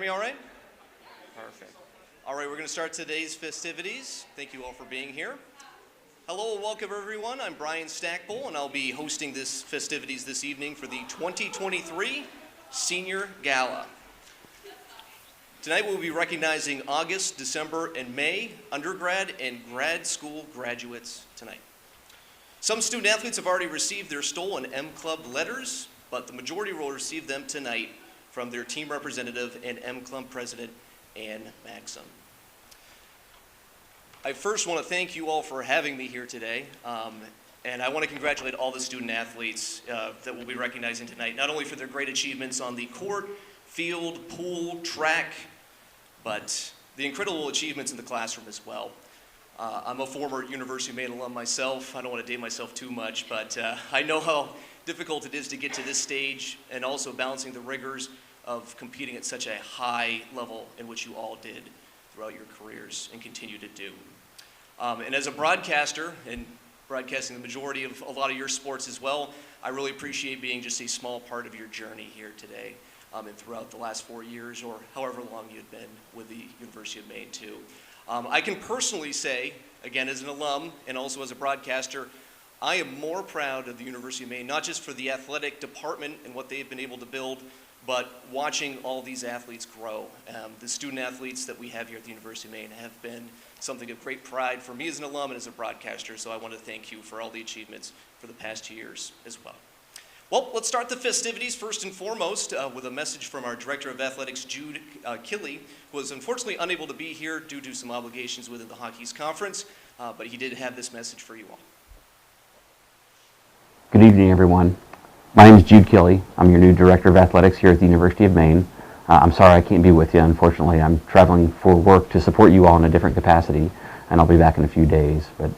me all right? Perfect. All right, we're going to start today's festivities. Thank you all for being here. Hello and welcome everyone. I'm Brian Stackpole and I'll be hosting this festivities this evening for the 2023 Senior Gala. Tonight we'll be recognizing August, December, and May undergrad and grad school graduates tonight. Some student athletes have already received their Stoll and M Club letters, but the majority will receive them tonight from their team representative and M Club president, Ann Maxim. I first want to thank you all for having me here today, and I want to congratulate all the student athletes that we'll be recognizing tonight, not only for their great achievements on the court, field, pool, track, but the incredible achievements in the classroom as well. I'm a former University of Maine alum myself. I don't want to date myself too much, but I know how difficult it is to get to this stage and also balancing the rigors of competing at such a high level in which you all did throughout your careers and continue to do. And as a broadcaster and broadcasting the majority of a lot of your sports as well, I really appreciate being just a small part of your journey here today and throughout the last 4 years or however long you've been with the University of Maine too. I can personally say, again as an alum and also as a broadcaster, I am more proud of the University of Maine, not just for the athletic department and what they've been able to build, but watching all these athletes grow. The student athletes that we have here at the University of Maine have been something of great pride for me as an alum and as a broadcaster, so I want to thank you for all the achievements for the past years as well. Well, let's start the festivities first and foremost with a message from our Director of Athletics, Jude Killey, who was unfortunately unable to be here due to some obligations within the Hockey's conference, but he did have this message for you all. Good evening, everyone. My name is Jude Killey. I'm your new Director of Athletics here at the University of Maine. I'm sorry I can't be with you. Unfortunately, I'm traveling for work to support you all in a different capacity, and I'll be back in a few days. But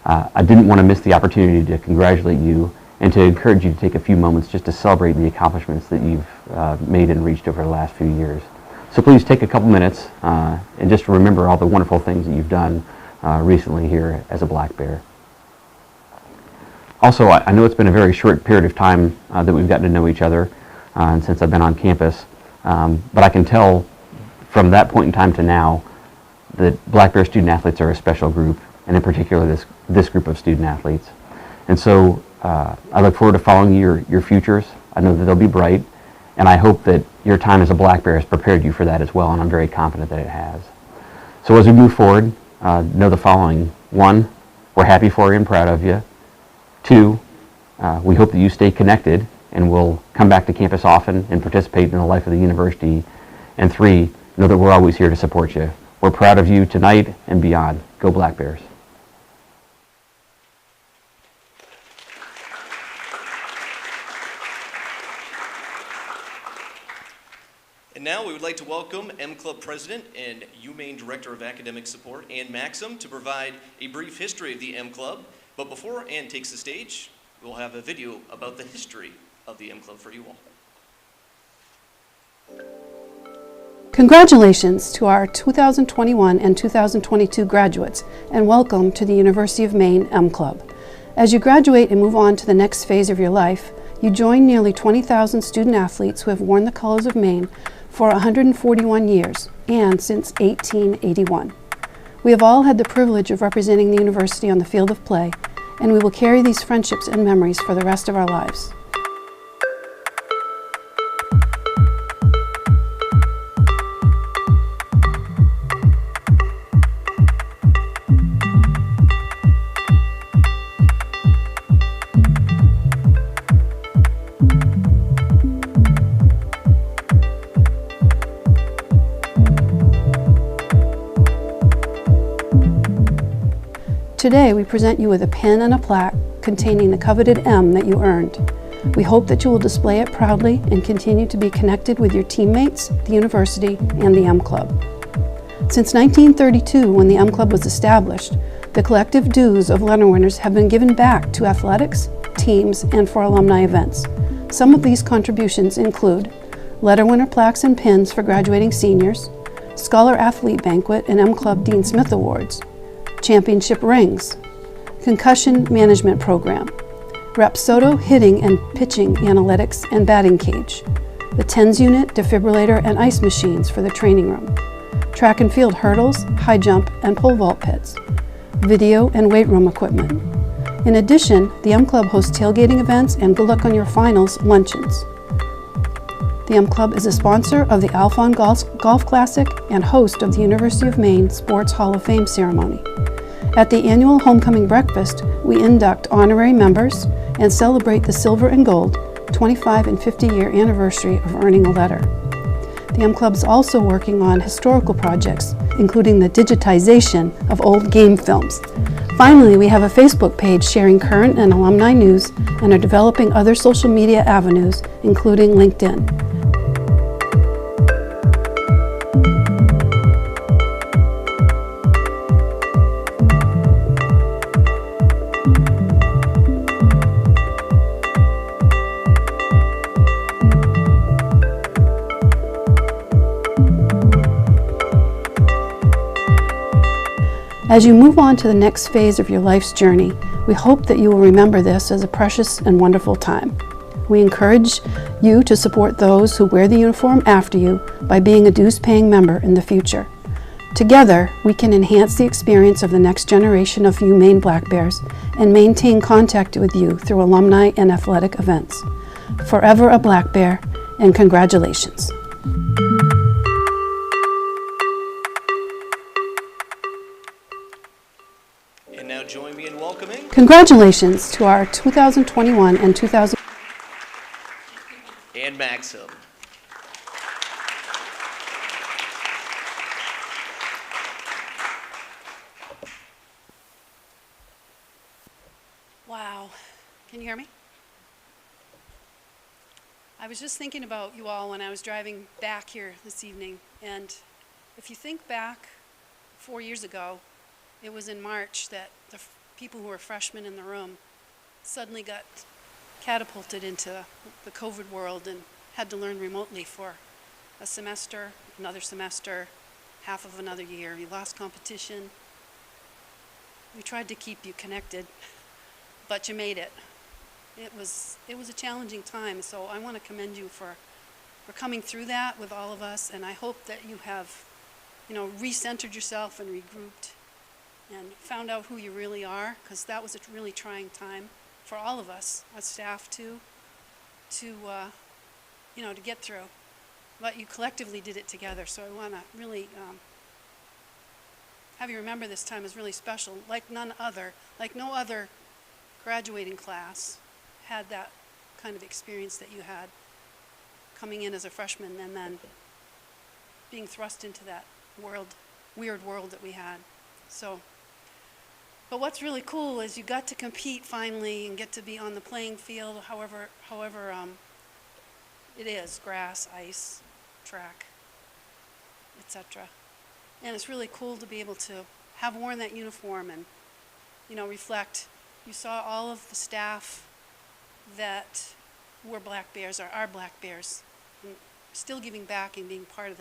I didn't want to miss the opportunity to congratulate you and to encourage you to take a few moments just to celebrate the accomplishments that you've made and reached over the last few years. So please take a couple minutes and just remember all the wonderful things that you've done recently here as a Black Bear. Also, I know it's been a very short period of time that we've gotten to know each other and since I've been on campus, but I can tell from that point in time to now that Black Bear student athletes are a special group, and in particular this group of student athletes. And so I look forward to following your futures. I know that they'll be bright, and I hope that your time as a Black Bear has prepared you for that as well, and I'm very confident that it has. So as we move forward, know the following. 1, we're happy for you and proud of you. 2, we hope that you stay connected and will come back to campus often and participate in the life of the university. And 3, know that we're always here to support you. We're proud of you tonight and beyond. Go Black Bears. And now we would like to welcome M Club President and UMaine Director of Academic Support, Ann Maxim, to provide a brief history of the M Club. But before Ann takes the stage, we'll have a video about the history of the M Club for you all. Congratulations to our 2021 and 2022 graduates, and welcome to the University of Maine M Club. As you graduate and move on to the next phase of your life, you join nearly 20,000 student athletes who have worn the colors of Maine for 141 years, and since 1881. We have all had the privilege of representing the university on the field of play, and we will carry these friendships and memories for the rest of our lives. Today, we present you with a pin and a plaque containing the coveted M that you earned. We hope that you will display it proudly and continue to be connected with your teammates, the university, and the M Club. Since 1932, when the M Club was established, the collective dues of letter winners have been given back to athletics, teams, and for alumni events. Some of these contributions include letter winner plaques and pins for graduating seniors, Scholar Athlete Banquet and M Club Dean Smith Awards, championship rings, concussion management program, Rapsodo hitting and pitching analytics and batting cage, the TENS unit, defibrillator, and ice machines for the training room, track and field hurdles, high jump, and pole vault pits, video and weight room equipment. In addition, the M Club hosts tailgating events and Good Luck on Your Finals luncheons. The M Club is a sponsor of the Alphon Golf Classic and host of the University of Maine Sports Hall of Fame ceremony. At the annual homecoming breakfast, we induct honorary members and celebrate the silver and gold 25 and 50-year anniversary of earning a letter. The M Club is also working on historical projects, including the digitization of old game films. Finally, we have a Facebook page sharing current and alumni news and are developing other social media avenues, including LinkedIn. As you move on to the next phase of your life's journey, we hope that you will remember this as a precious and wonderful time. We encourage you to support those who wear the uniform after you by being a dues-paying member in the future. Together, we can enhance the experience of the next generation of UMaine Black Bears and maintain contact with you through alumni and athletic events. Forever a Black Bear, and congratulations. And now join me in welcoming Congratulations to our 2021 and 2000 and Maxim. Wow. Can you hear me? I was just thinking about you all when I was driving back here this evening, and if you think back 4 years ago, it was in March that the people who were freshmen in the room suddenly got catapulted into the COVID world and had to learn remotely for a semester, another semester, half of another year. You lost competition. We tried to keep you connected, but you made it. It was a challenging time, so I want to commend you for coming through that with all of us, and I hope that you have, recentered yourself and regrouped and found out who you really are, because that was a really trying time for all of us, as staff too, to get through. But you collectively did it together, so I want to really have you remember this time as really special, like no other graduating class had that kind of experience that you had coming in as a freshman and then being thrust into that weird world that we had. So, but what's really cool is you got to compete finally and get to be on the playing field, however it is, grass, ice, track, etc. And it's really cool to be able to have worn that uniform and, reflect. You saw all of the staff that were Black Bears, or are Black Bears, and still giving back and being part of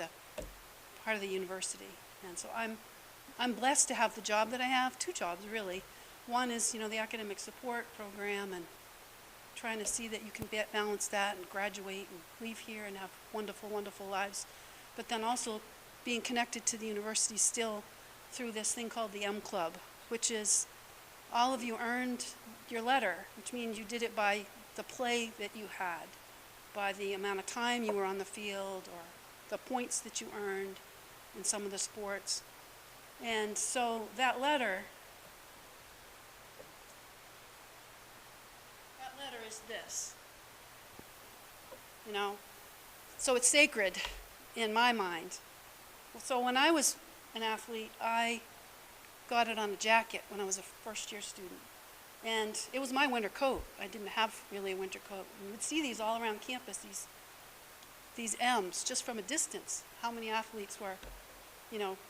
the university. And so I'm blessed to have the job that I have, two jobs really. One is, the academic support program and trying to see that you can balance that and graduate and leave here and have wonderful, wonderful lives. But then also being connected to the university still through this thing called the M Club, which is all of you earned your letter, which means you did it by the play that you had, by the amount of time you were on the field or the points that you earned in some of the sports. And so that letter is this, So it's sacred in my mind. So when I was an athlete, I got it on a jacket when I was a first-year student. And it was my winter coat. I didn't have really a winter coat. You would see these all around campus, these M's, just from a distance. How many athletes were,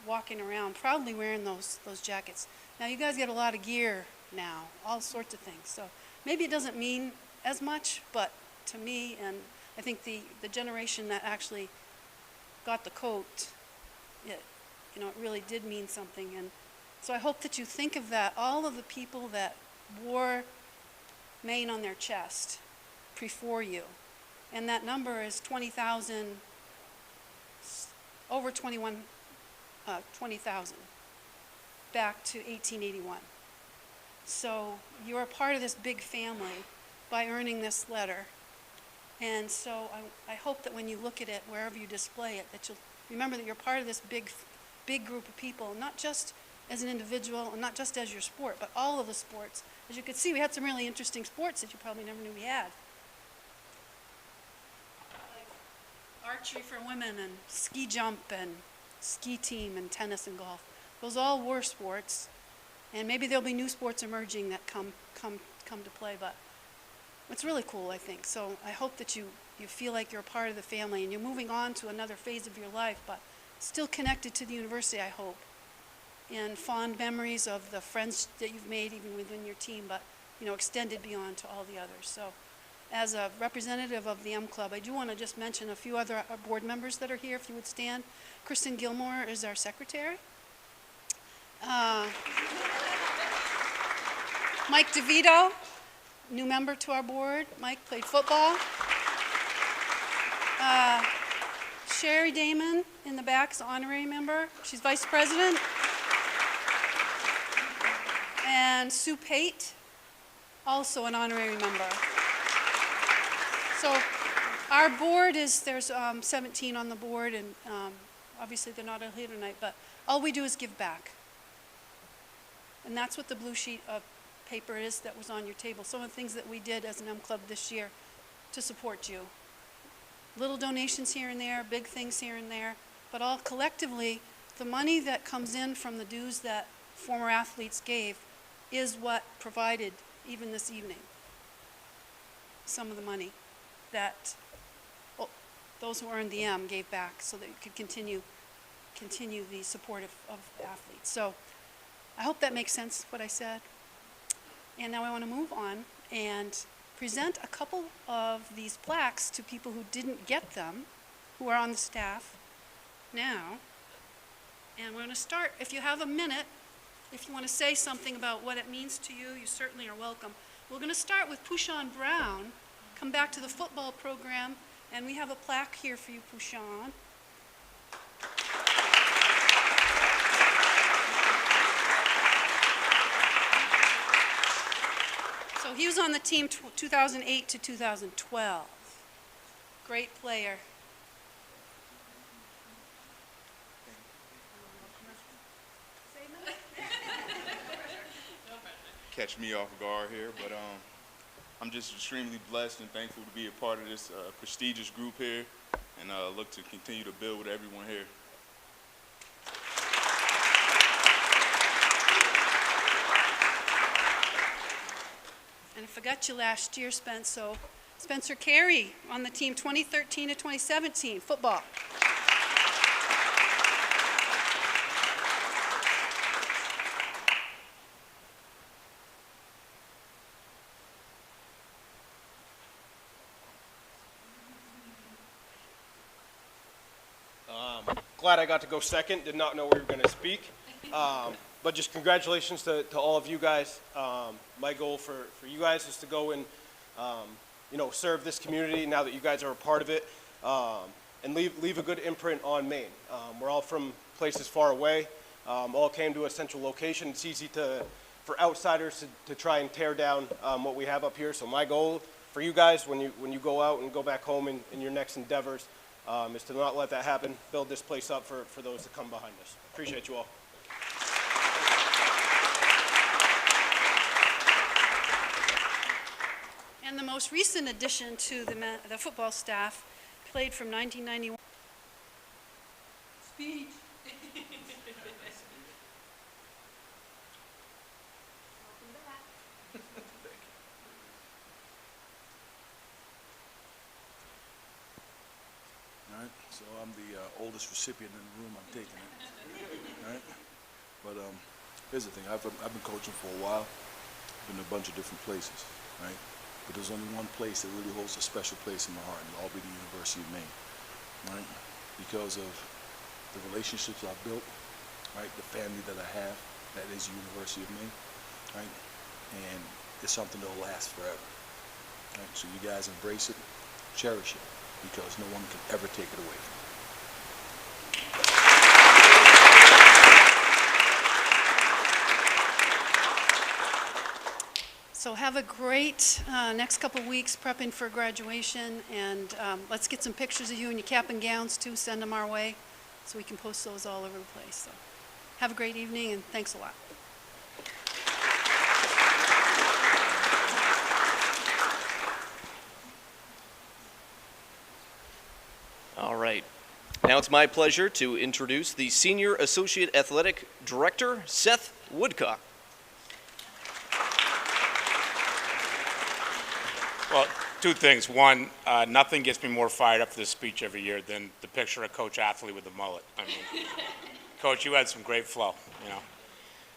walking around proudly wearing those jackets. Now you guys get a lot of gear now, all sorts of things. So maybe it doesn't mean as much, but to me, and I think the generation that actually got the coat, it really did mean something. And so I hope that you think of that, all of the people that wore Maine on their chest before you, and that number is 20,000, over 20,000, back to 1881. So you're a part of this big family by earning this letter. And so I hope that when you look at it, wherever you display it, that you'll remember that you're part of this big group of people, not just as an individual and not just as your sport, but all of the sports. As you could see, we had some really interesting sports that you probably never knew we had. Like archery for women and ski jump and ski team and tennis and golf. Those all were sports, and maybe there'll be new sports emerging that come to play, but it's really cool, I think. So I hope that you feel like you're a part of the family and you're moving on to another phase of your life, but still connected to the university, I hope. And fond memories of the friends that you've made even within your team, but extended beyond to all the others. So as a representative of the M Club, I do want to just mention a few other board members that are here, if you would stand. Kristen Gilmore is our secretary. Mike DeVito, new member to our board. Mike played football. Sherry Damon in the back is an honorary member. She's vice president. And Sue Pate, also an honorary member. So our board there's 17 on the board, and obviously they're not all here tonight, but all we do is give back. And that's what the blue sheet of paper is that was on your table. Some of the things that we did as an M Club this year to support you. Little donations here and there, big things here and there, but all collectively, the money that comes in from the dues that former athletes gave is what provided, even this evening, some of the money that those who earned the M gave back so that you could continue the support of athletes. So I hope that makes sense, what I said. And now I want to move on and present a couple of these plaques to people who didn't get them, who are on the staff now. And we're going to start, if you have a minute, if you want to say something about what it means to you, you certainly are welcome. We're going to start with Pushan Brown, come back to the football program, and we have a plaque here for you, Pushan. So he was on the team 2008 to 2012. Great player. Catch me off guard here, but I'm just extremely blessed and thankful to be a part of this prestigious group here, and look to continue to build with everyone here. And I forgot you last year, Spence, so Spencer Carey on the team 2013 to 2017, football. Glad I got to go second. Did not know we were going to speak. But just congratulations to all of you guys. My goal for you guys is to go and serve this community now that you guys are a part of it, and leave a good imprint on Maine. We're all from places far away. All came to a central location. It's easy for outsiders to try and tear down what we have up here. So my goal for you guys when you go out and go back home in your next endeavors is to not let that happen. Build this place up for those that come behind us. Appreciate you all. And the most recent addition to the football staff played from 1991. Speech. All right, so I'm the oldest recipient in the room. I'm taking it. All right, but here's the thing. I've been coaching for a while. Been in a bunch of different places, right? But there's only one place that really holds a special place in my heart, and it'll all be the University of Maine, right? Because of the relationships I've built, right? The family that I have, that is the University of Maine, right? And it's something that'll last forever, right? So you guys embrace it, cherish it, because no one can ever take it away from you. So have a great next couple weeks prepping for graduation, and let's get some pictures of you in your cap and gowns too. Send them our way so we can post those all over the place. So have a great evening, and thanks a lot. All right. Now it's my pleasure to introduce the Senior Associate Athletic Director, Seth Woodcock. Well, two things. One, nothing gets me more fired up for this speech every year than the picture of Coach Athley with the mullet. I mean, Coach, you had some great flow, you know.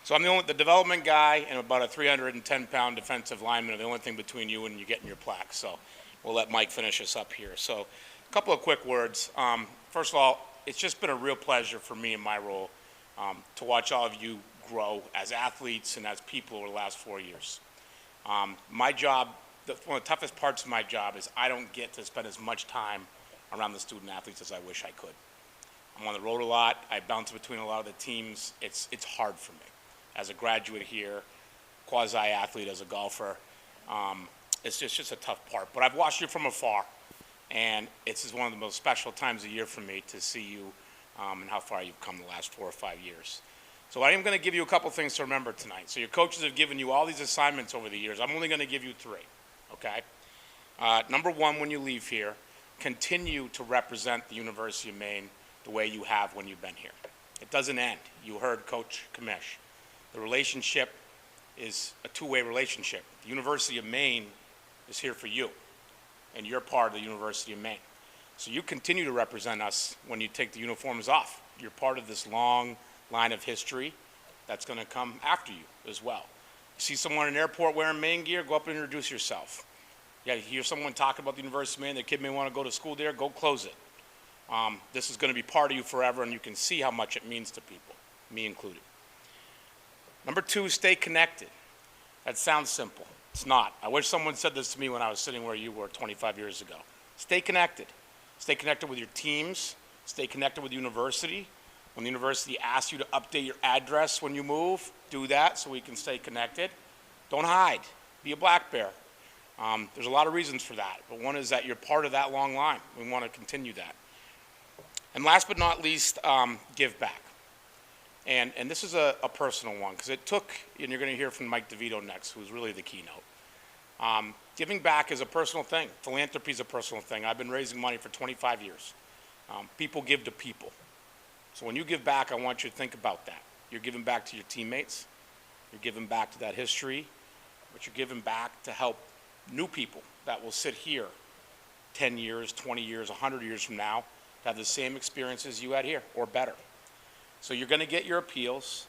So I'm the development guy and about a 310-pound defensive lineman, the only thing between you and you getting your plaque. So we'll let Mike finish us up here. So a couple of quick words. First of all, it's just been a real pleasure for me in my role to watch all of you grow as athletes and as people over the last 4 years. My job, one of the toughest parts of my job is I don't get to spend as much time around the student athletes as I wish I could. I'm on the road a lot. I bounce between a lot of the teams. It's hard for me. As a graduate here, quasi-athlete, as a golfer, it's just a tough part. But I've watched you from afar, and it's just one of the most special times of year for me to see you and how far you've come the last 4 or 5 years. So I am going to give you a couple things to remember tonight. So your coaches have given you all these assignments over the years. I'm only going to give you 3. Okay? Number 1, when you leave here, continue to represent the University of Maine the way you have when you've been here. It doesn't end. You heard Coach Kamish. The relationship is a two-way relationship. The University of Maine is here for you, and you're part of the University of Maine. So you continue to represent us when you take the uniforms off. You're part of this long line of history that's going to come after you as well. You see someone in an airport wearing Maine gear, go up and introduce yourself. Yeah, you hear someone talking about the University of Maine, the kid may want to go to school there, go close it. This is going to be part of you forever, and you can see how much it means to people, me included. Number 2, stay connected. That sounds simple. It's not. I wish someone said this to me when I was sitting where you were 25 years ago. Stay connected. Stay connected with your teams. Stay connected with the university. When the university asks you to update your address when you move, do that so we can stay connected. Don't hide. Be a black bear. There's a lot of reasons for that, but one is that you're part of that long line. We want to continue that. And last but not least, give back. And this is a personal one, because it took, and you're going to hear from Mike DeVito next, who's really the keynote. Giving back is a personal thing. Philanthropy is a personal thing. I've been raising money for 25 years. People give to people. So when you give back, I want you to think about that. You're giving back to your teammates. You're giving back to that history. But you're giving back to help new people that will sit here 10 years, 20 years, 100 years from now to have the same experiences you had here, or better. So you're going to get your appeals.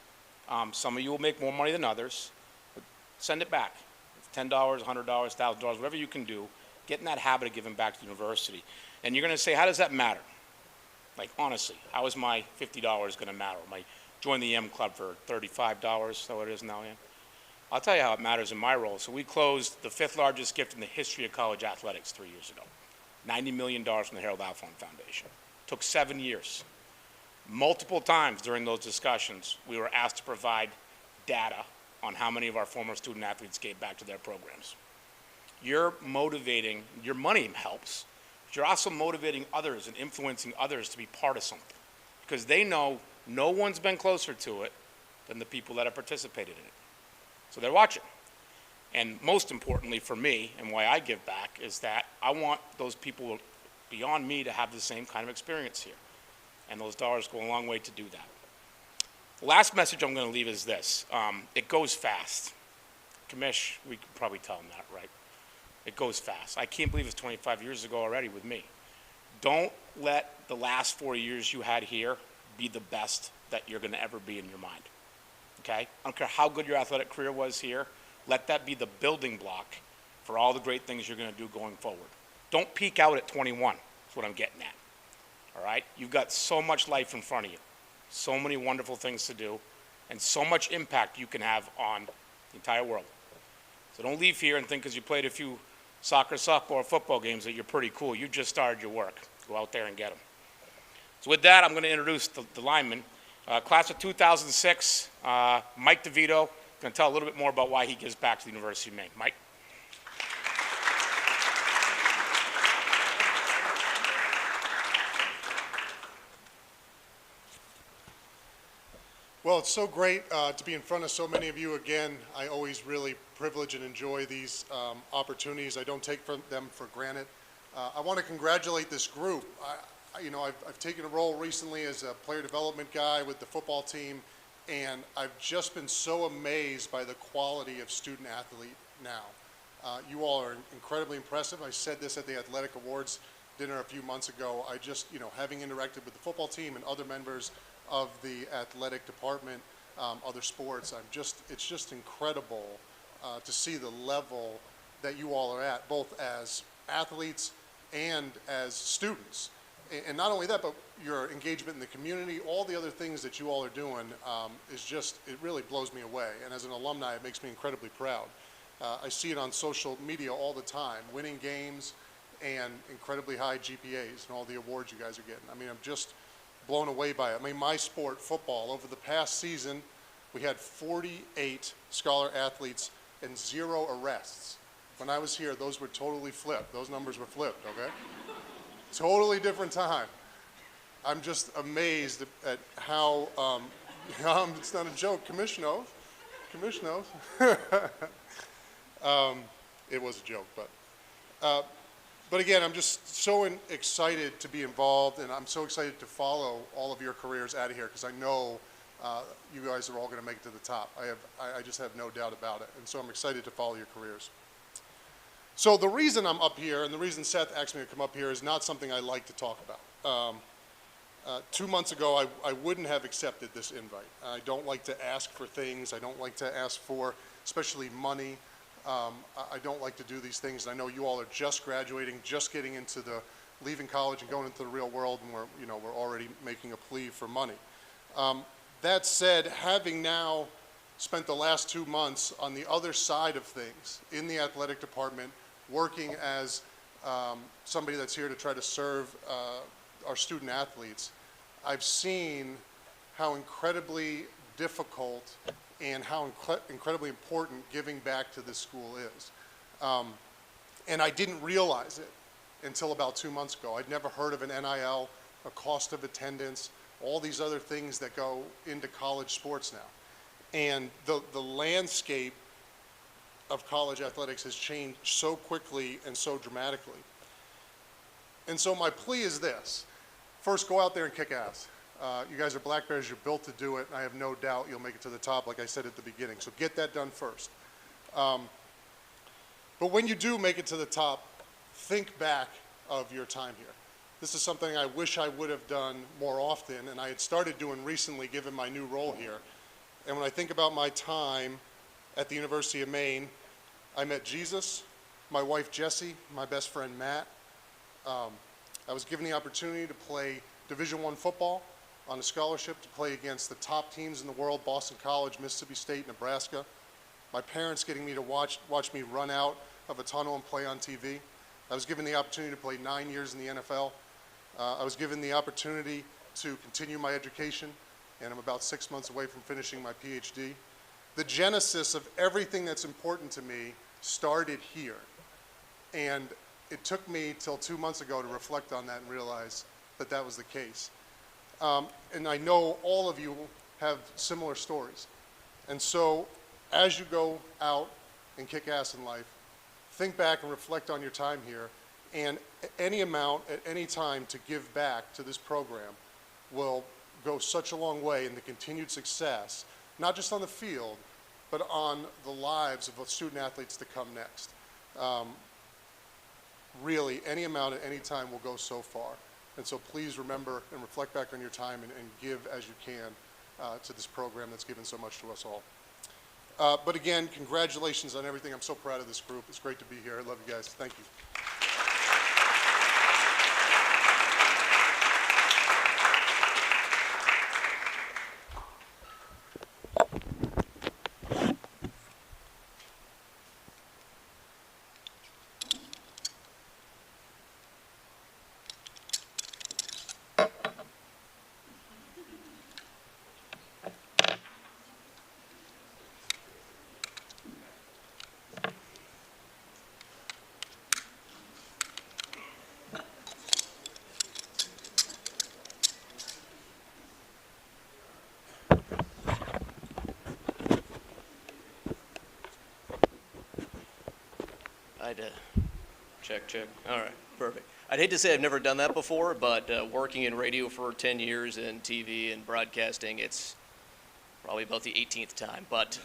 Some of you will make more money than others, but send it back. It's $10, $100, $1,000, whatever you can do. Get in that habit of giving back to the university. And you're going to say, how does that matter? Like, honestly, how is my $50 going to matter? I join the M Club for $35, so it is now, yeah? I'll tell you how it matters in my role. So we closed the 5th largest gift in the history of college athletics 3 years ago. $90 million from the Harold Alfond Foundation. Took 7 years. Multiple times during those discussions, we were asked to provide data on how many of our former student athletes gave back to their programs. You're motivating, your money helps, but you're also motivating others and influencing others to be part of something, because they know no one's been closer to it than the people that have participated in it. So they're watching. And most importantly for me, and why I give back, is that I want those people beyond me to have the same kind of experience here. And those dollars go a long way to do that. The last message I'm going to leave is this. It goes fast. Kamish, we could probably tell him that, right? It goes fast. I can't believe it's 25 years ago already with me. Don't let the last 4 years you had here be the best that you're going to ever be in your mind. Okay? I don't care how good your athletic career was here. Let that be the building block for all the great things you're going to do going forward. Don't peak out at 21. That's what I'm getting at. All right? You've got so much life in front of you, so many wonderful things to do, and so much impact you can have on the entire world. So don't leave here and think because you played a few soccer, softball, or football games that you're pretty cool. You just started your work. Go out there and get them. So with that, I'm going to introduce the linemen. Class of 2006, Mike DeVito, going to tell a little bit more about why he gives back to the University of Maine. Mike? Well, it's so great to be in front of so many of you again. I always really privilege and enjoy these opportunities. I don't take them for granted. I want to congratulate this group. I've taken a role recently as a player development guy with the football team, and I've just been so amazed by the quality of student athlete now. You all are incredibly impressive. I said this at the Athletic Awards dinner a few months ago. I just, having interacted with the football team and other members of the athletic department, other sports, it's just incredible to see the level that you all are at, both as athletes and as students. And not only that, but your engagement in the community, all the other things that you all are doing it really blows me away. And as an alumni, it makes me incredibly proud. I see it on social media all the time, winning games and incredibly high GPAs and all the awards you guys are getting. I mean, I'm just blown away by it. I mean, my sport, football, over the past season, we had 48 scholar athletes and 0 arrests. When I was here, those were totally flipped. Those numbers were flipped, okay? Totally different time. I'm just amazed at how, it's not a joke, Commissioner knows. Commissioner knows. It was a joke, but again, I'm just so excited to be involved, and I'm so excited to follow all of your careers out of here, because I know you guys are all going to make it to the top. I just have no doubt about it, and so I'm excited to follow your careers. So the reason I'm up here, and the reason Seth asked me to come up here, is not something I like to talk about. 2 months ago, I wouldn't have accepted this invite. I don't like to ask for things. I don't like to ask for, especially money. I don't like to do these things. I know you all are just graduating, just getting into leaving college and going into the real world, and we're already making a plea for money. That said, having now spent the last 2 months on the other side of things in the athletic department, working as somebody that's here to try to serve our student athletes, I've seen how incredibly difficult and how incredibly important giving back to this school is. And I didn't realize it until about 2 months ago. I'd never heard of an NIL, a cost of attendance, all these other things that go into college sports now. And the landscape of college athletics has changed so quickly and so dramatically. And so my plea is this. First, go out there and kick ass. You guys are Black Bears, you're built to do it, and I have no doubt you'll make it to the top, like I said at the beginning. So get that done first. But when you do make it to the top, think back of your time here. This is something I wish I would have done more often, and I had started doing recently given my new role here. And when I think about my time at the University of Maine, I met Jesus, my wife Jessie, my best friend Matt. I was given the opportunity to play Division I football on a scholarship to play against the top teams in the world, Boston College, Mississippi State, Nebraska. My parents getting me to watch me run out of a tunnel and play on TV. I was given the opportunity to play 9 years in the NFL. I was given the opportunity to continue my education, and I'm about 6 months away from finishing my PhD. The genesis of everything that's important to me started here. And it took me till 2 months ago to reflect on that and realize that that was the case. And I know all of you have similar stories. And so as you go out and kick ass in life, think back and reflect on your time here, and any amount at any time to give back to this program will go such a long way in the continued success, not just on the field, but on the lives of the student athletes to come next. Really, any amount at any time will go so far. And so please remember and reflect back on your time and give as you can to this program that's given so much to us all. But again, congratulations on everything. I'm so proud of this group. It's great to be here. I love you guys. Thank you. I'd check. All right, perfect. I'd hate to say I've never done that before, but working in radio for 10 years and TV and broadcasting, it's probably about the 18th time. But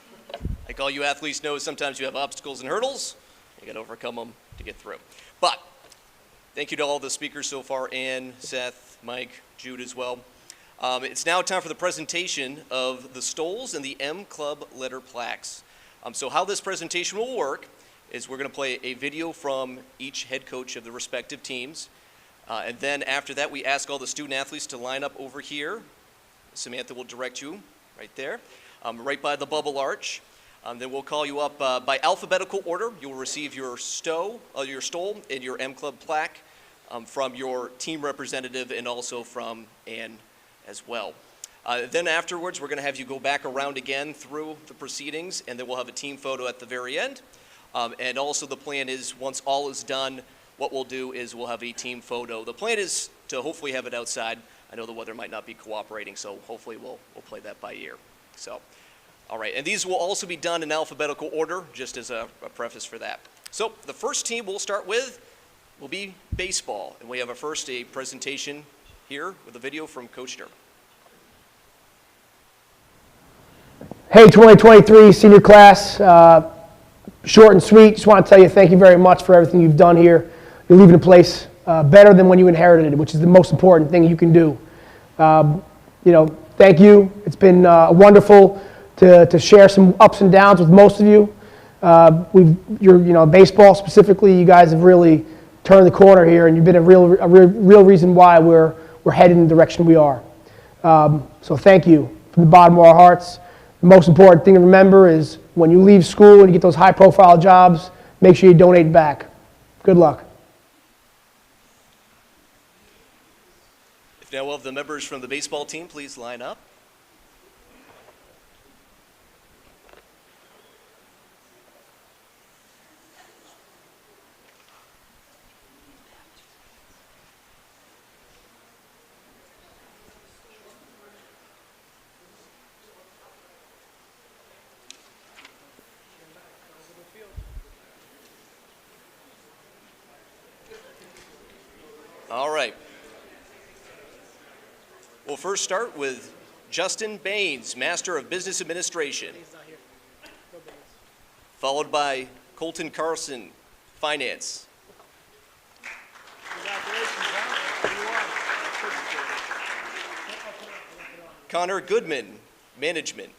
like all you athletes know, sometimes you have obstacles and hurdles. You got to overcome them to get through. But thank you to all the speakers so far, Ann, Seth, Mike, Jude as well. It's now time for the presentation of the Stoles and the M Club letter plaques. So how this presentation will work is we're going to play a video from each head coach of the respective teams. And then after that, we ask all the student athletes to line up over here. Samantha will direct you right there, right by the bubble arch. Then we'll call you up by alphabetical order. You will receive your stole and your M Club plaque from your team representative and also from Ann as well. Then afterwards, we're going to have you go back around again through the proceedings, and then we'll have a team photo at the very end. And also the plan is, once all is done, what we'll do is we'll have a team photo. The plan is to hopefully have it outside. I know the weather might not be cooperating, so hopefully we'll play that by ear. So, all right, and these will also be done in alphabetical order, just as a preface for that. So the first team we'll start with will be baseball, and we have a presentation here with a video from Coach Durham. Hey, 2023 senior class, short and sweet. Just want to tell you thank you very much for everything you've done here. You're leaving a place better than when you inherited it, which is the most important thing you can do. Thank you. It's been wonderful to share some ups and downs with most of you. Baseball specifically, you guys have really turned the corner here, and you've been a real reason why we're headed in the direction we are. So thank you from the bottom of our hearts. The most important thing to remember is when you leave school and you get those high-profile jobs, make sure you donate back. Good luck. If now we'll have the members from the baseball team, please line up. All right. We'll first start with Justin Baines, Master of Business Administration. Followed by Colton Carlson, Finance. Connor Goodman, Management.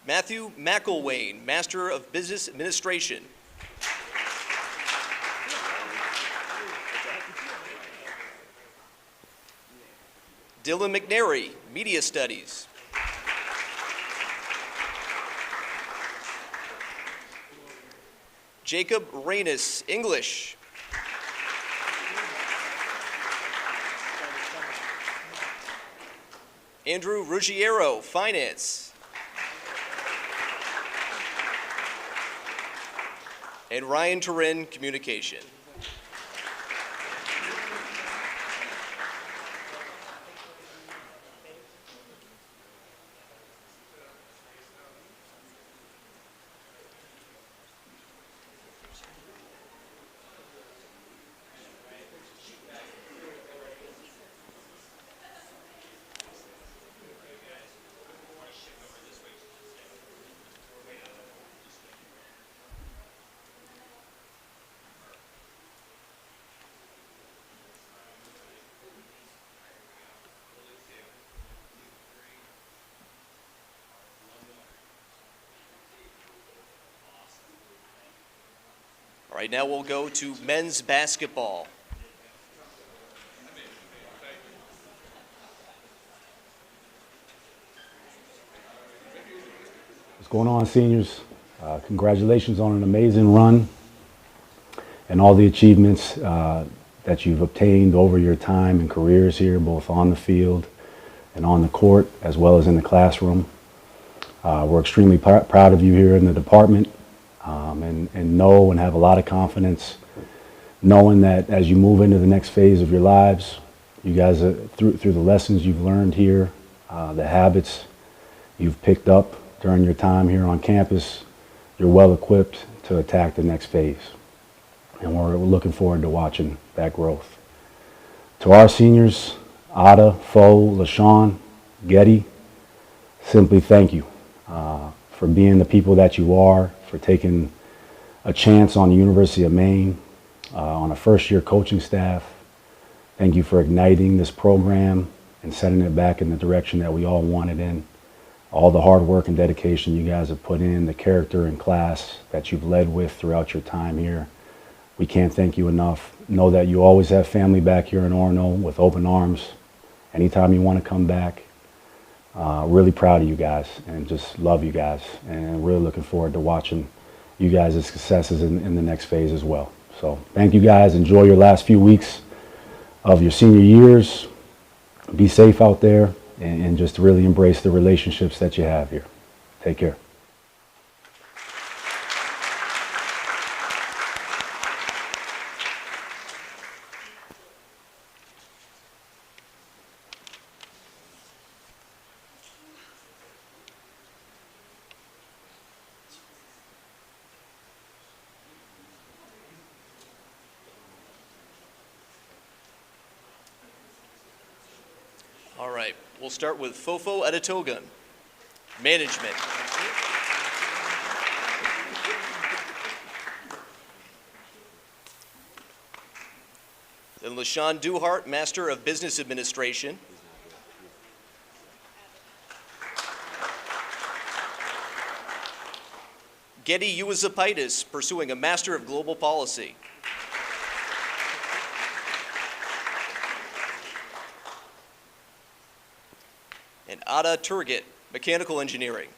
Matthew McElwain, Master of Business Administration. Dylan McNary, Media Studies. Jacob Reynes, English. Andrew Ruggiero, Finance. And Ryan Turin, Communication. All right, now we'll go to men's basketball. What's going on, seniors? Congratulations on an amazing run and all the achievements that you've obtained over your time and careers here, both on the field and on the court, as well as in the classroom. We're extremely proud of you here in the department. And know and have a lot of confidence knowing that as you move into the next phase of your lives, you guys, through the lessons you've learned here the habits you've picked up during your time here on campus, you're well equipped to attack the next phase. And we're looking forward to watching that growth. To our seniors, Ada, Fo, LaShawn, Getty, simply thank you for being the people that you are, for taking a chance on the University of Maine, on a first-year coaching staff. Thank you for igniting this program and setting it back in the direction that we all want it in. All the hard work and dedication you guys have put in, the character and class that you've led with throughout your time here. We can't thank you enough. Know that you always have family back here in Orono with open arms. Anytime you want to come back. Really proud of you guys and just love you guys, and really looking forward to watching you guys' successes in the next phase as well. So thank you guys. Enjoy your last few weeks of your senior years. Be safe out there, and just really embrace the relationships that you have here. Take care. All right, we'll start with Fofo Adetogun, management. Then LaShawn Duhart, Master of Business Administration. Getty Uwazapaitis, pursuing a Master of Global Policy. And Ada Turgit, Mechanical Engineering.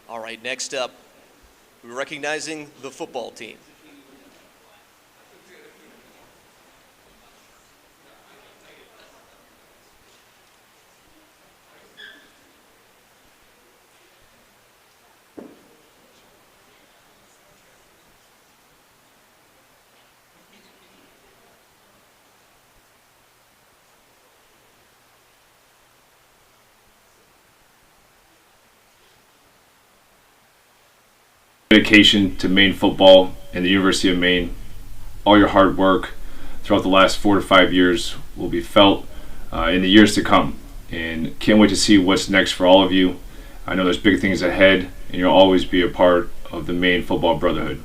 All right, next up, we're recognizing the football team. Dedication to Maine football and the University of Maine. All your hard work throughout the last 4 to 5 years will be felt in the years to come, and can't wait to see what's next for all of you. I know there's big things ahead, and you'll always be a part of the Maine Football Brotherhood.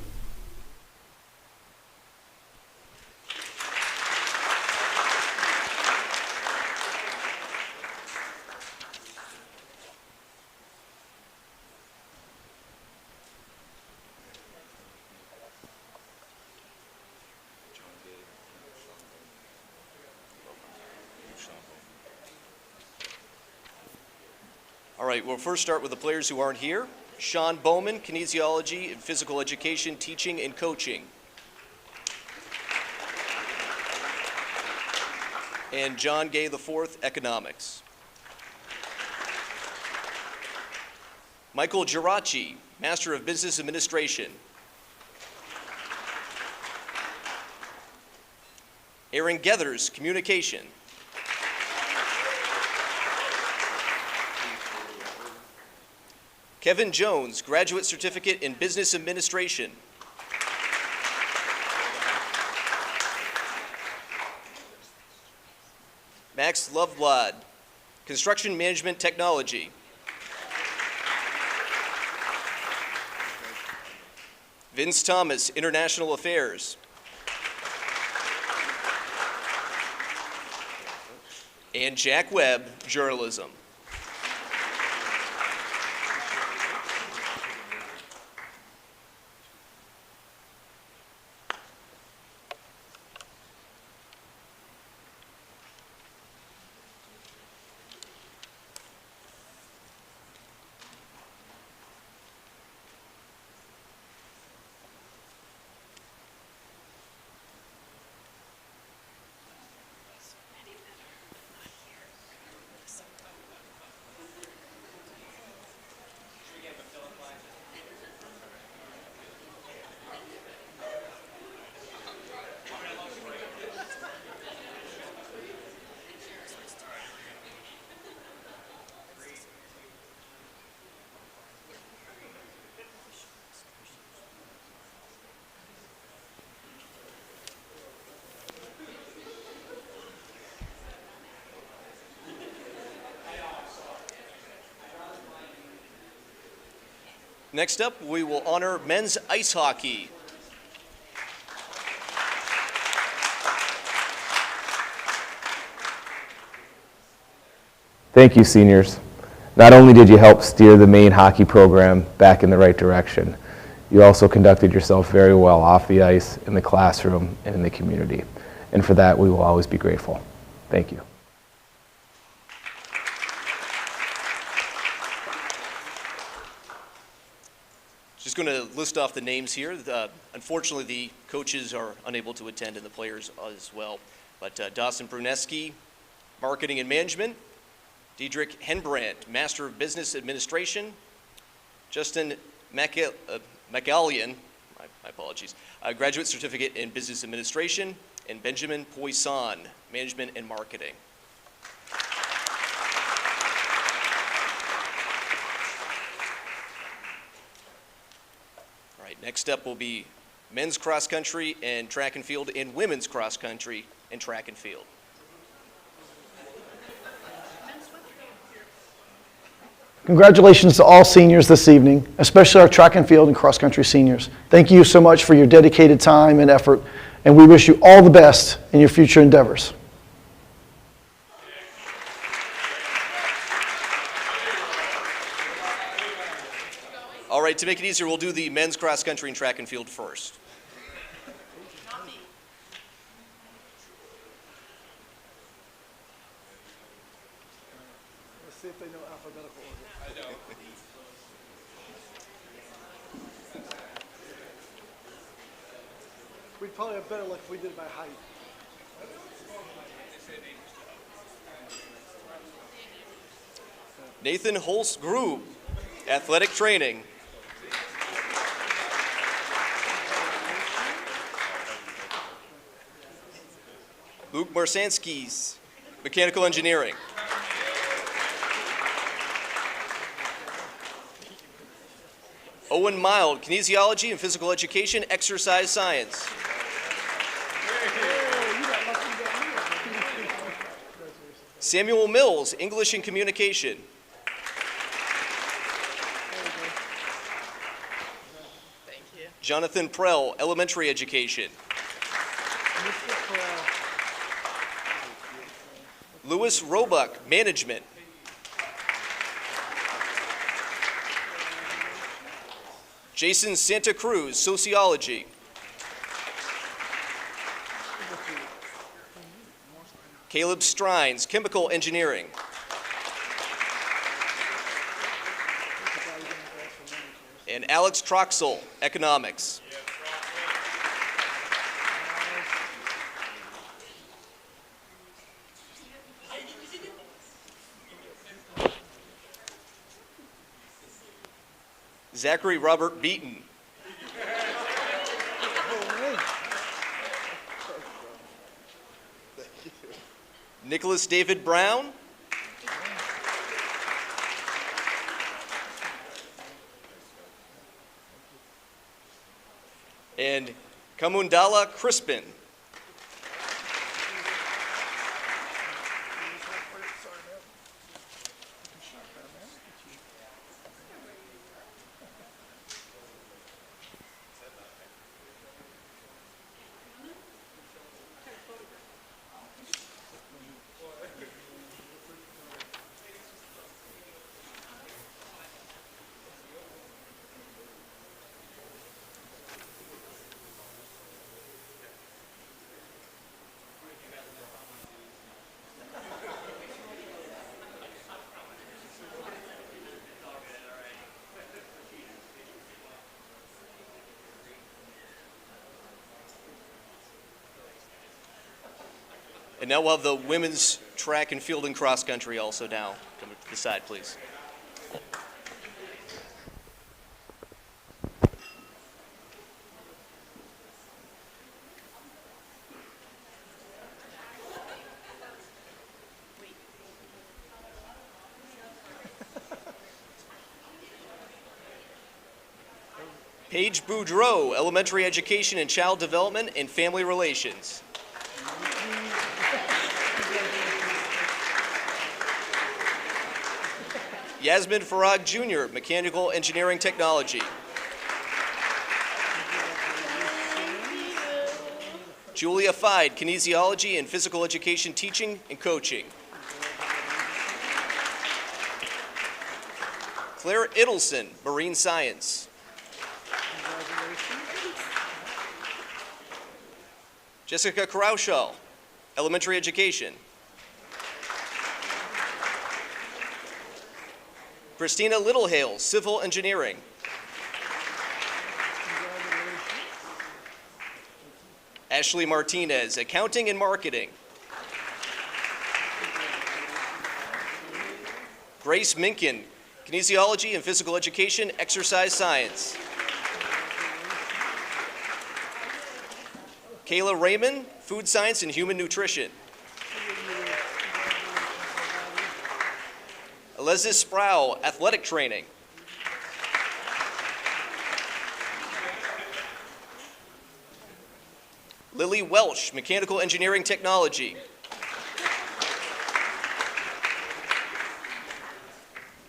All right, we'll first start with the players who aren't here. Sean Bowman, Kinesiology and Physical Education, Teaching and Coaching. And John Gay IV, Economics. Michael Giraci, Master of Business Administration. Aaron Gethers, Communication. Kevin Jones, Graduate Certificate in Business Administration. Max Loveblad, Construction Management Technology. Vince Thomas, International Affairs. and Jack Webb, journalism. Next up, we will honor men's ice hockey. Thank you, seniors. Not only did you help steer the Maine hockey program back in the right direction, you also conducted yourself very well off the ice, in the classroom, and in the community. And for that, we will always be grateful. Thank you. Just going to list off the names here. Unfortunately, the coaches are unable to attend and the players as well. But Dawson Bruneski, Marketing and Management. Diedrich Henbrandt, Master of Business Administration. Justin McAllion, my apologies, Graduate Certificate in Business Administration. And Benjamin Poisson, Management and Marketing. All right, next up will be men's cross country and track and field and women's cross country and track and field. Congratulations to all seniors this evening, especially our track and field and cross country seniors. Thank you so much for your dedicated time and effort, and we wish you all the best in your future endeavors. All right, to make it easier, we'll do the men's cross country and track and field first. Let's see if they know alphabetical order. I know. We'd probably have better luck if we did it by height. Nathan Holst-Grube, athletic training. Luke Marsanskis, mechanical engineering. Owen Mild, kinesiology and physical education, exercise science. Samuel Mills, English and communication. Jonathan Prell, elementary education. Louis Roebuck, management. Jason Santa Cruz, sociology. Caleb Strines, chemical engineering. And Alex Troxel, economics. Zachary Robert Beaton. Nicholas David Brown. And Kamundala Crispin. And now we'll have the women's track and field and cross country also now. Come to the side, please. Paige Boudreau, Elementary Education and Child Development and Family Relations. Yasmin Farag Jr., Mechanical Engineering Technology. Julia Fide, Kinesiology and Physical Education Teaching and Coaching. Claire Idelson, Marine Science. Jessica Kraushaw, Elementary Education. Christina Littlehale, Civil Engineering. Ashley Martinez, Accounting and Marketing. Grace Minkin, Kinesiology and Physical Education, Exercise Science. Kayla Raymond, Food Science and Human Nutrition. Alexis Sproul, Athletic Training. Lily Welsh, Mechanical Engineering Technology.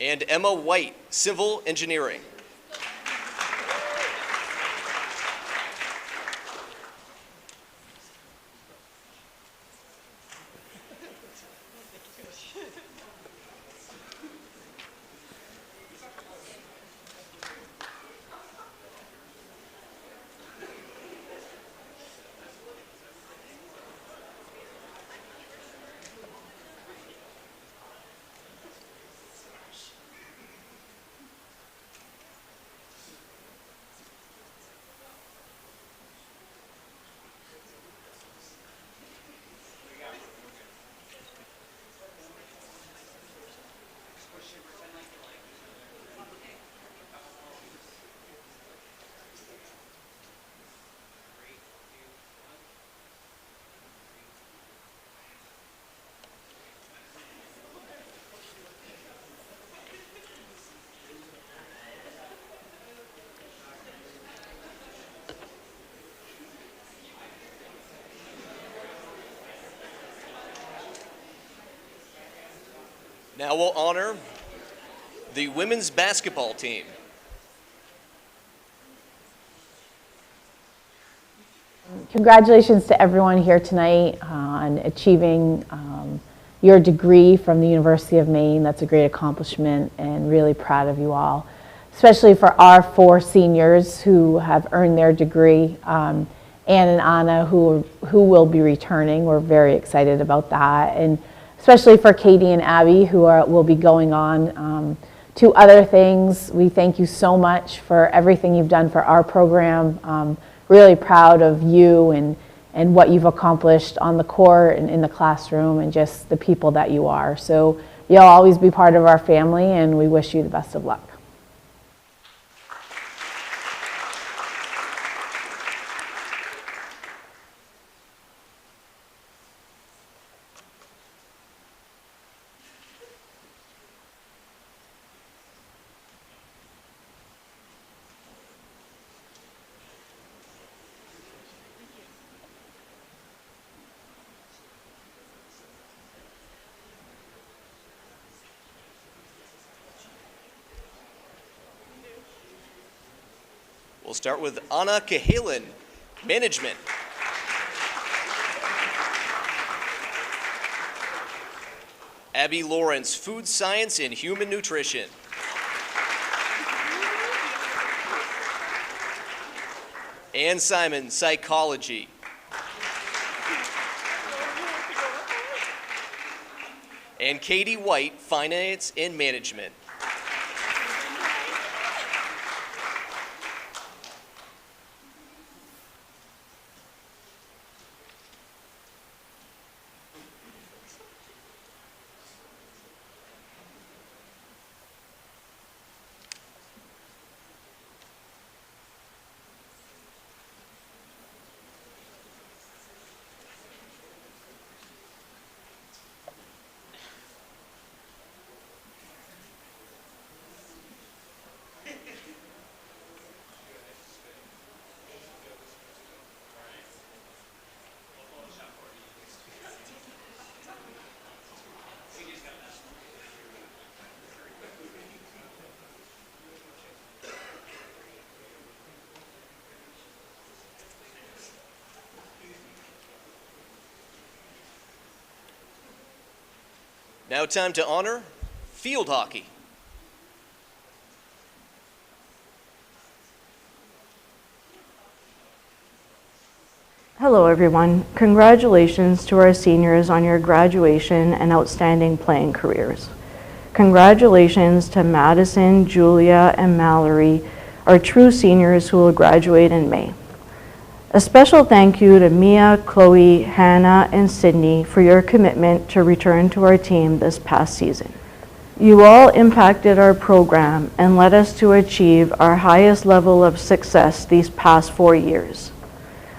And Emma White, Civil Engineering. Now we'll honor the women's basketball team. Congratulations to everyone here tonight on achieving your degree from the University of Maine. That's a great accomplishment and really proud of you all, especially for our 4 seniors who have earned their degree. Anne and Anna who will be returning. We're very excited about that. And especially for Katie and Abby who will be going on to other things. We thank you so much for everything you've done for our program. Really proud of you and what you've accomplished on the court and in the classroom and just the people that you are. So you'll always be part of our family and we wish you the best of luck. We'll start with Anna Cahalan, Management. Abby Lawrence, Food Science and Human Nutrition. Ann Simon, Psychology. And Katie White, Finance and Management. Now time to honor field hockey. Hello everyone. Congratulations to our seniors on your graduation and outstanding playing careers. Congratulations to Madison, Julia, and Mallory, our true seniors who will graduate in May. A special thank you to Mia, Chloe, Hannah, and Sydney for your commitment to return to our team this past season. You all impacted our program and led us to achieve our highest level of success these past 4 years.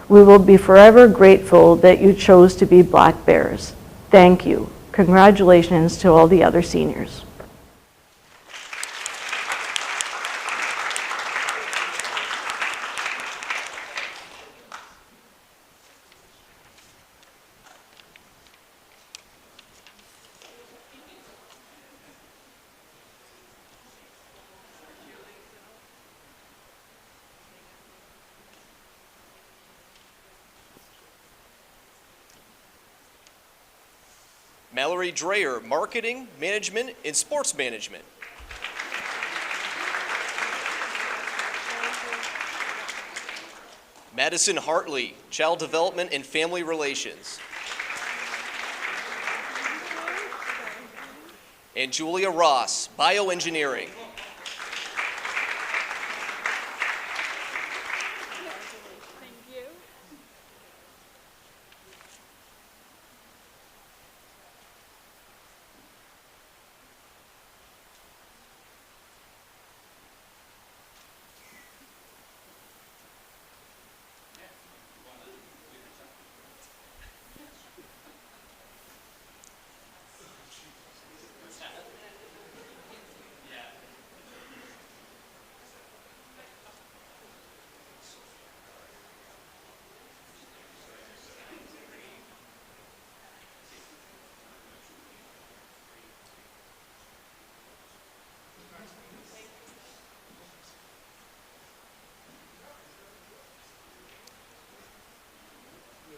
We will be forever grateful that you chose to be Black Bears. Thank you. Congratulations to all the other seniors. Mallory Dreyer, Marketing, Management, and Sports Management. Madison Hartley, Child Development and Family Relations. And Julia Ross, Bioengineering.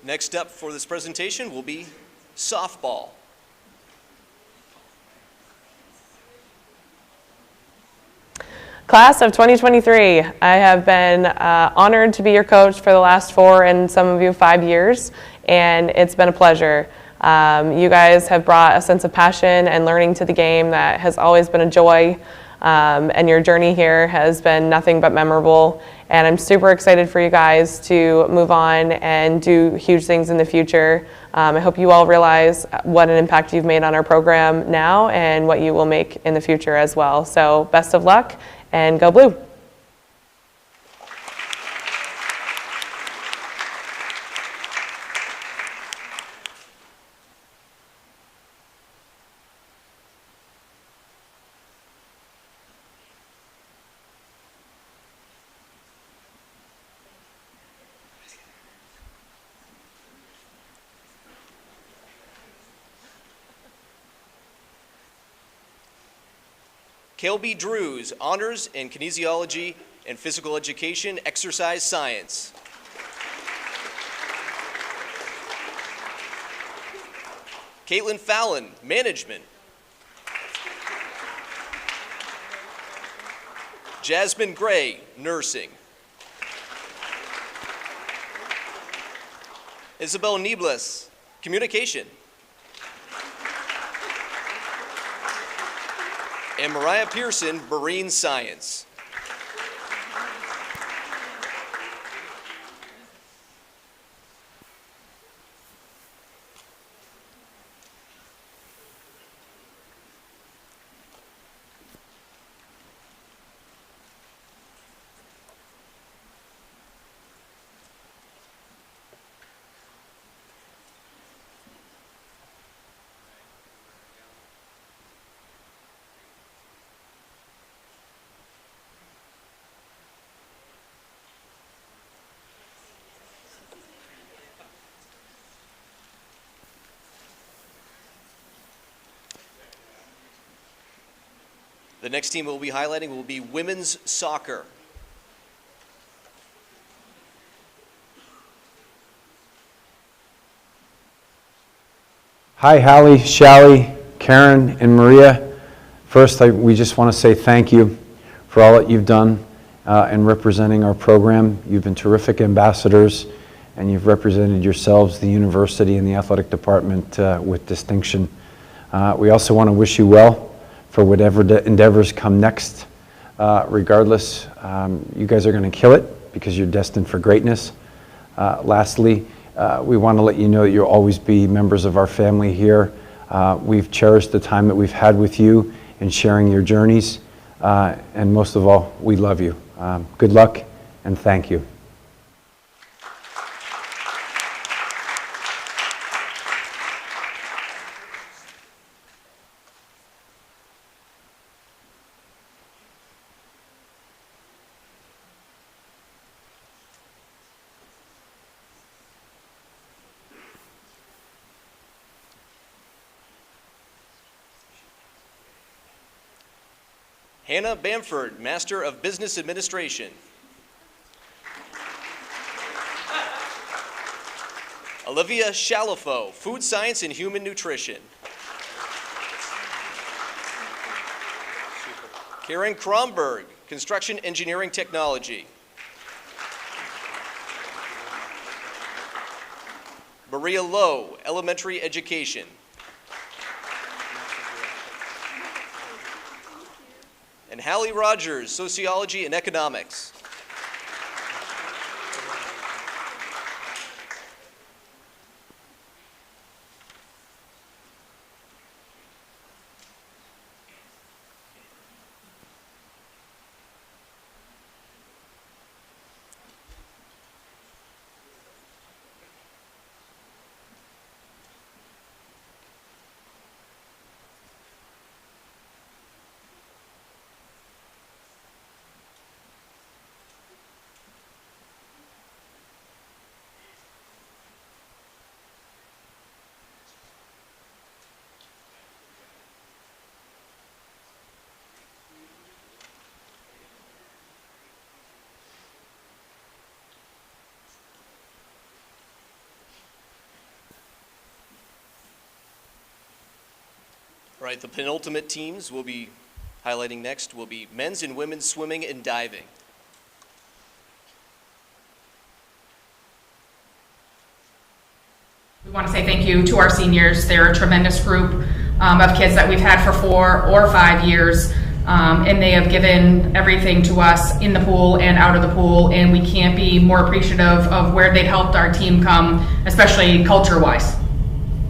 Next up for this presentation will be softball. Class of 2023, I have been honored to be your coach for the last 4 and some of you 5 years, and it's been a pleasure. You guys have brought a sense of passion and learning to the game that has always been a joy, and your journey here has been nothing but memorable. And I'm super excited for you guys to move on and do huge things in the future. I hope you all realize what an impact you've made on our program now and what you will make in the future as well. So best of luck and go Blue. Kelby Drews, Honors in Kinesiology and Physical Education, Exercise Science. Caitlin Fallon, Management. Jasmine Gray, Nursing. Isabel Niebles, Communication. And Mariah Pearson, Marine Science. The next team we'll be highlighting will be women's soccer. Hi, Hallie, Shally, Karen and Maria, first we just want to say thank you for all that you've done in representing our program. You've been terrific ambassadors, and you've represented yourselves, the university, and the athletic department with distinction. We also want to wish you well for whatever endeavors come next. Regardless, you guys are going to kill it because you're destined for greatness. Lastly, we want to let you know that you'll always be members of our family here. We've cherished the time that we've had with you and sharing your journeys. And most of all, we love you. Good luck and thank you. Hannah Bamford, Master of Business Administration. Olivia Shalafo, Food Science and Human Nutrition. Karen Kromberg, Construction Engineering Technology. Maria Lowe, Elementary Education. And Hallie Rogers, Sociology and Economics. All right, the penultimate teams we'll be highlighting next will be men's and women's swimming and diving. We want to say thank you to our seniors. They're a tremendous group of kids that we've had for 4 or 5 years, and they have given everything to us in the pool and out of the pool, and we can't be more appreciative of where they've helped our team come, especially culture-wise.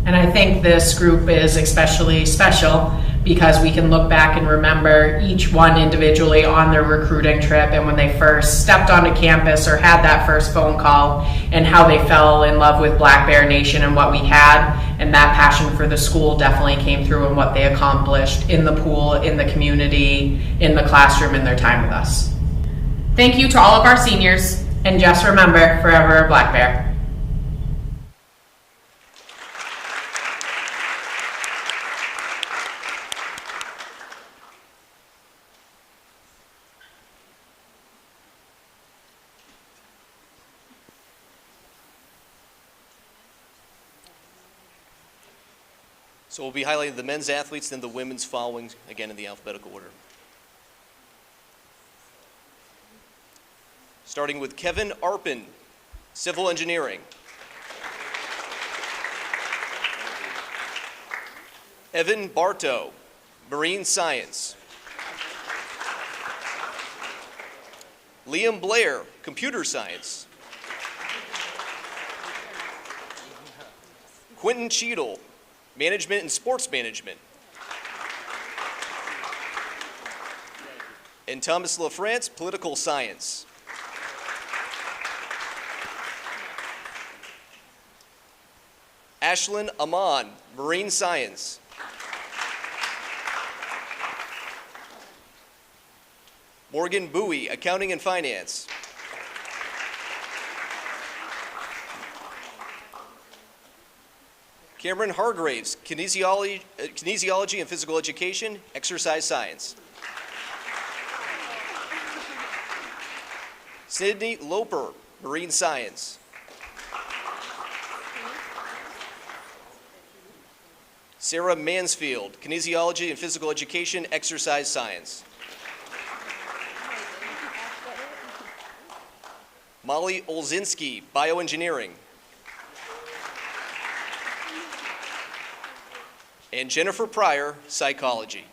And I think this group is especially special because we can look back and remember each one individually on their recruiting trip and when they first stepped onto campus or had that first phone call and how they fell in love with Black Bear Nation and what we had. And that passion for the school definitely came through in what they accomplished in the pool, in the community, in the classroom, in their time with us. Thank you to all of our seniors. And just remember, forever a Black Bear. So we'll be highlighting the men's athletes, then the women's following, again in the alphabetical order. Starting with Kevin Arpin, Civil Engineering. Evan Bartow, Marine Science. Liam Blair, Computer Science. Quentin Cheadle, Management and Sports Management. And Thomas LaFrance, Political Science. Ashlyn Amon, Marine Science. Morgan Bowie, Accounting and Finance. Cameron Hargraves, Kinesiology and Physical Education, Exercise Science. Sydney Loper, Marine Science. Sarah Mansfield, kinesiology and physical education, exercise science. Molly Olzinski, bioengineering. And Jennifer Pryor, psychology.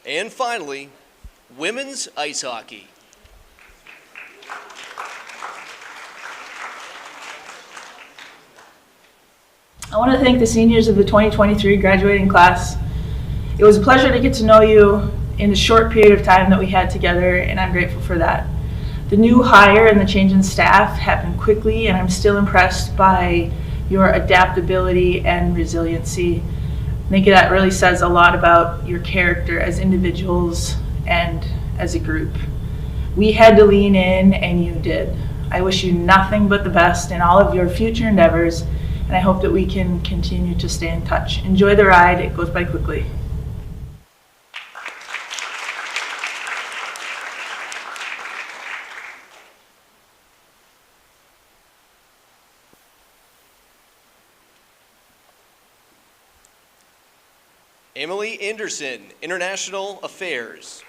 And finally, women's ice hockey. I want to thank the seniors of the 2023 graduating class. It was a pleasure to get to know you in the short period of time that we had together, and I'm grateful for that. The new hire and the change in staff happened quickly, and I'm still impressed by your adaptability and resiliency. I think that really says a lot about your character as individuals and as a group. We had to lean in, and you did. I wish you nothing but the best in all of your future endeavors, and I hope that we can continue to stay in touch. Enjoy the ride, it goes by quickly. Emily Anderson, International Affairs.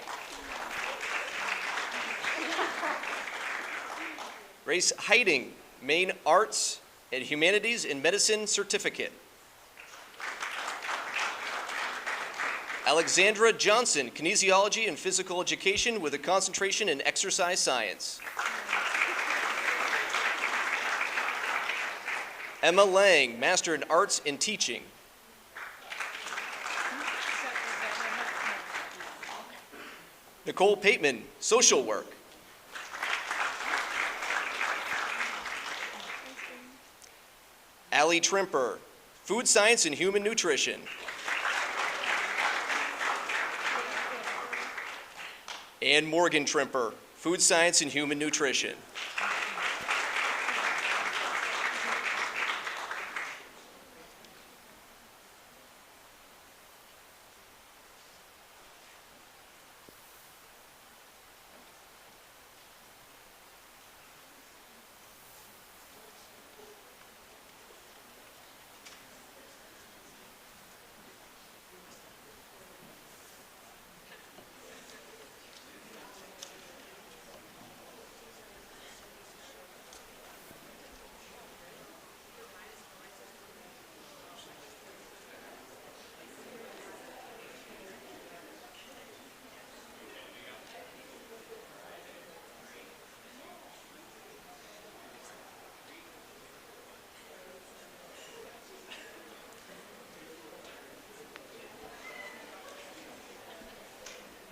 Grace Heiding, Maine Arts and Humanities in Medicine Certificate. Alexandra Johnson, Kinesiology and Physical Education with a concentration in Exercise Science. Emma Lang, Master in Arts and Teaching. Nicole Pateman, Social Work. Allie Trimper, Food Science and Human Nutrition. And Morgan Trimper, Food Science and Human Nutrition.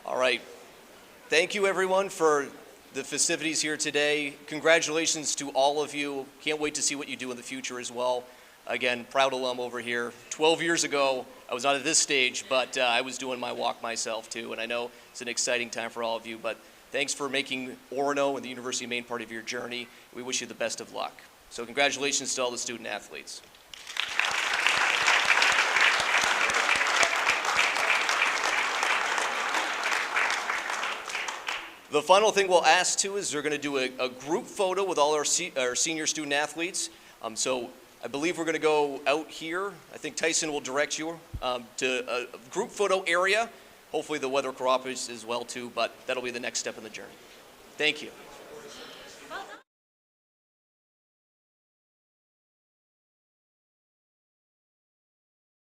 All right. Thank you, everyone, for the festivities here today. Congratulations to all of you. Can't wait to see what you do in the future as well. Again, proud alum over here. 12 years ago, I was not at this stage, but I was doing my walk myself, too. And I know it's an exciting time for all of you. But thanks for making Orono and the University of Maine part of your journey. We wish you the best of luck. So congratulations to all the student athletes. The final thing we'll ask too is they're going to do a group photo with all our senior student athletes. So I believe we're going to go out here. I think Tyson will direct you to a group photo area. Hopefully the weather cooperates as well too, but that'll be the next step in the journey. Thank you.